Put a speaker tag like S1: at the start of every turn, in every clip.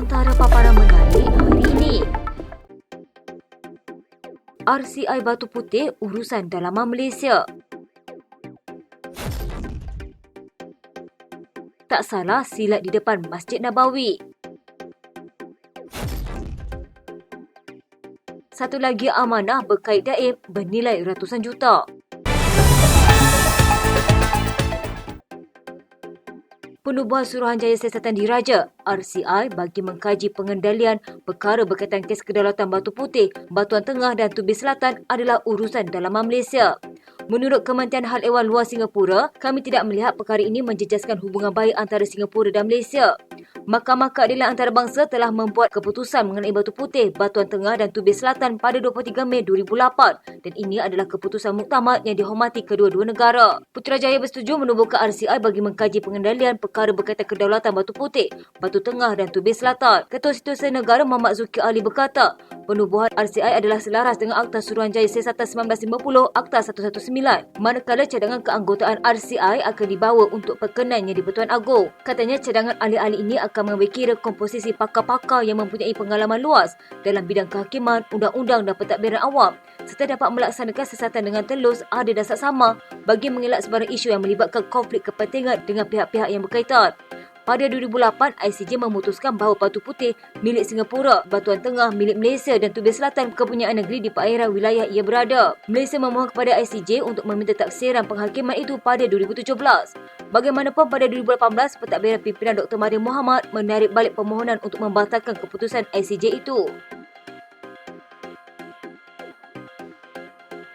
S1: antara paparan menarik hari ini. RCI Batu Putih urusan dalaman Malaysia. Tak salah silat di depan Masjid Nabawi. Satu lagi amanah berkait daim bernilai ratusan juta. Penubuhan Suruhanjaya Siasatan Diraja RCI bagi mengkaji pengendalian perkara berkaitan kes kedaulatan Batu Putih, Batuan Tengah dan Tubis Selatan adalah urusan dalaman Malaysia. Menurut Kementerian Hal Ehwal Luar Singapura, kami tidak melihat perkara ini menjejaskan hubungan baik antara Singapura dan Malaysia. Mahkamah Keadilan Antarabangsa telah membuat keputusan mengenai Batu Putih, Batuan Tengah dan Tubis Selatan pada 23 Mei 2008 dan ini adalah keputusan muktamad yang dihormati kedua-dua negara. Putrajaya bersetuju menubuhkan RCI bagi mengkaji pengendalian perkara berkaitan kedaulatan Batu Putih, Batu Tengah dan Tubis Selatan. Ketua Setiausaha Negara Muhammad Zulkifli Ali berkata, penubuhan RCI adalah selaras dengan Akta Suruhanjaya Siasatan 1950 Akta 119, manakala cadangan keanggotaan RCI akan dibawa untuk perkenan yang di-Pertuan Agong. Katanya cadangan ahli-ahli ini akan mengambil kira komposisi pakar-pakar yang mempunyai pengalaman luas dalam bidang kehakiman, undang-undang dan pentadbiran awam serta dapat melaksanakan siasatan dengan telus, adil dan saksama bagi mengelak sebarang isu yang melibatkan konflik kepentingan dengan pihak-pihak yang berkaitan. Pada 2008, ICJ memutuskan bahawa Batu Putih milik Singapura, Batuan Tengah milik Malaysia dan Tubis Selatan kepunyaan negeri di perairan wilayah ia berada. Malaysia memohon kepada ICJ untuk meminta taksiran penghakiman itu pada 2017. Bagaimanapun pada 2018, pentadbiran pimpinan Dr. Mahathir Mohamad menarik balik permohonan untuk membatalkan keputusan ICJ itu.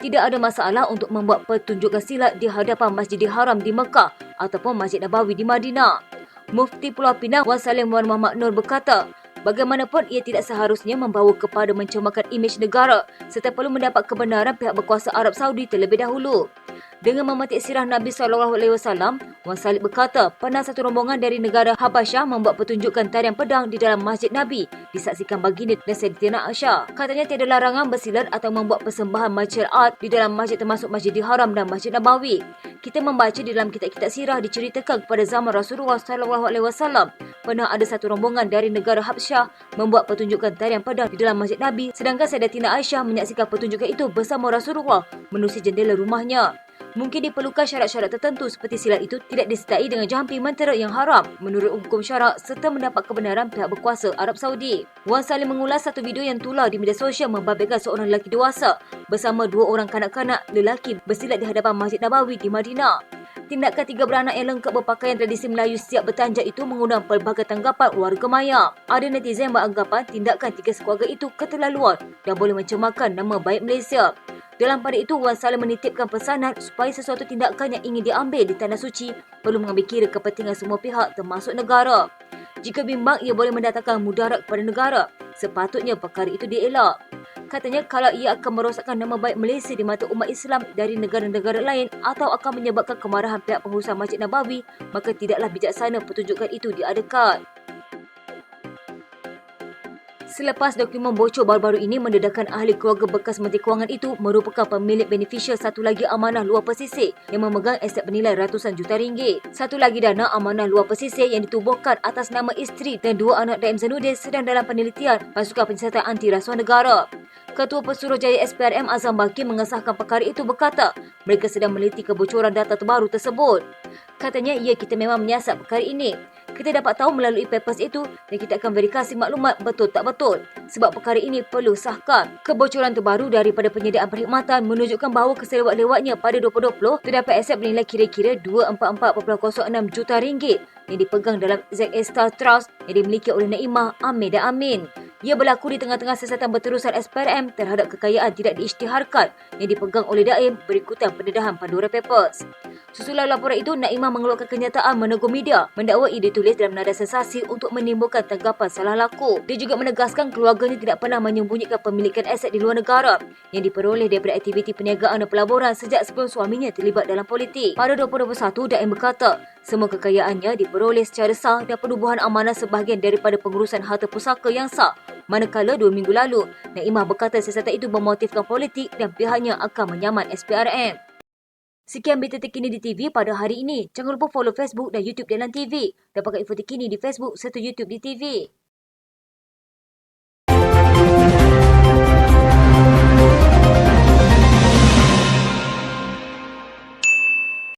S1: Tidak ada masalah untuk membuat pertunjukan silat di hadapan Masjidil Haram di Mekah ataupun Masjid Nabawi di Madinah. Mufti Pulau Pinang Wan Salim Wan Muhammad Nur berkata, bagaimanapun ia tidak seharusnya membawa kepada mencemarkan imej negara serta perlu mendapat kebenaran pihak berkuasa Arab Saudi terlebih dahulu. Dengan memetik sirah Nabi SAW, Wan Salim berkata, pernah satu rombongan dari negara Habasyah membuat pertunjukan tarian pedang di dalam Masjid Nabi disaksikan baginda dan Sayyidatina Aisyah. Katanya tiada larangan bersilat atau membuat persembahan martial art di dalam masjid termasuk Masjidil Haram dan Masjid Nabawi. Kita membaca di dalam kitab-kitab sirah diceritakan kepada zaman Rasulullah SAW pernah ada satu rombongan dari negara Habasyah membuat pertunjukan tarian pedang di dalam Masjid Nabi sedangkan Sayyidatina Aisyah menyaksikan pertunjukan itu bersama Rasulullah menerusi jendela rumahnya. Mungkin diperlukan syarat-syarat tertentu seperti silat itu tidak disertai dengan jampi mentera yang haram menurut hukum syarak serta mendapat kebenaran pihak berkuasa Arab Saudi. Wan Salim mengulas satu video yang tular di media sosial membabitkan seorang lelaki dewasa bersama dua orang kanak-kanak lelaki bersilat di hadapan Masjid Nabawi di Madinah. Tindakan tiga beranak yang lengkap berpakaian tradisi Melayu siap bertanjak itu mengundang pelbagai tanggapan warga maya. Ada netizen yang beranggapan tindakan tiga sekeluarga itu keterlaluan dan boleh mencemarkan nama baik Malaysia. Dalam pada itu, Wan Salim menitipkan pesanan supaya sesuatu tindakan yang ingin diambil di Tanah Suci perlu mengambil kira kepentingan semua pihak termasuk negara. Jika bimbang ia boleh mendatangkan mudarat kepada negara, sepatutnya perkara itu dielak. Katanya kalau ia akan merosakkan nama baik Malaysia di mata umat Islam dari negara-negara lain atau akan menyebabkan kemarahan pihak pengurusan Masjid Nabawi, maka tidaklah bijaksana pertunjukan itu diadakan. Selepas dokumen bocor baru-baru ini mendedahkan ahli keluarga bekas Menteri Kewangan itu merupakan pemilik beneficial satu lagi amanah luar pesisir yang memegang aset bernilai ratusan juta ringgit. Satu lagi dana amanah luar pesisir yang ditubuhkan atas nama isteri dan dua anak Daim Zainuddin sedang dalam penelitian Pasukan Penyiasatan Anti Rasuah Negara. Ketua Pesuruhjaya SPRM Azam Baki mengesahkan perkara itu berkata, mereka sedang meneliti kebocoran data terbaru tersebut. Katanya, kita memang menyiasat perkara ini. Kita dapat tahu melalui papers itu dan kita akan verifikasi maklumat betul tak betul sebab perkara ini perlu sahkan. Kebocoran terbaru daripada penyediaan perkhidmatan menunjukkan bahawa keselewat-lewatnya pada 2020 terdapat aset bernilai kira-kira 244.06 juta ringgit yang dipegang dalam ZA Star Trust yang dimiliki oleh Naimah, Amir dan Amin. Ia berlaku di tengah-tengah siasatan berterusan SPRM terhadap kekayaan tidak diisytiharkan yang dipegang oleh Daim berikutan pendedahan Pandora Papers. Susulan laporan itu, Naimah mengeluarkan kenyataan menegur media mendakwa ia ditulis dalam nada sensasi untuk menimbulkan tanggapan salah laku. Dia juga menegaskan keluarganya tidak pernah menyembunyikan pemilikan aset di luar negara yang diperoleh daripada aktiviti perniagaan dan pelaburan sejak sebelum suaminya terlibat dalam politik. Pada 2021, Daim berkata, semua kekayaannya diperoleh secara sah dan penubuhan amanah sebahagian daripada pengurusan harta pusaka yang sah. Manakala 2 minggu lalu, Naimah berkata siasatan itu bermotifkan politik dan pihaknya akan menyaman SPRM. Sekian berita terkini di TV pada hari ini. Jangan lupa follow Facebook dan YouTube Dalam TV. Dapatkan info terkini di Facebook serta YouTube di TV.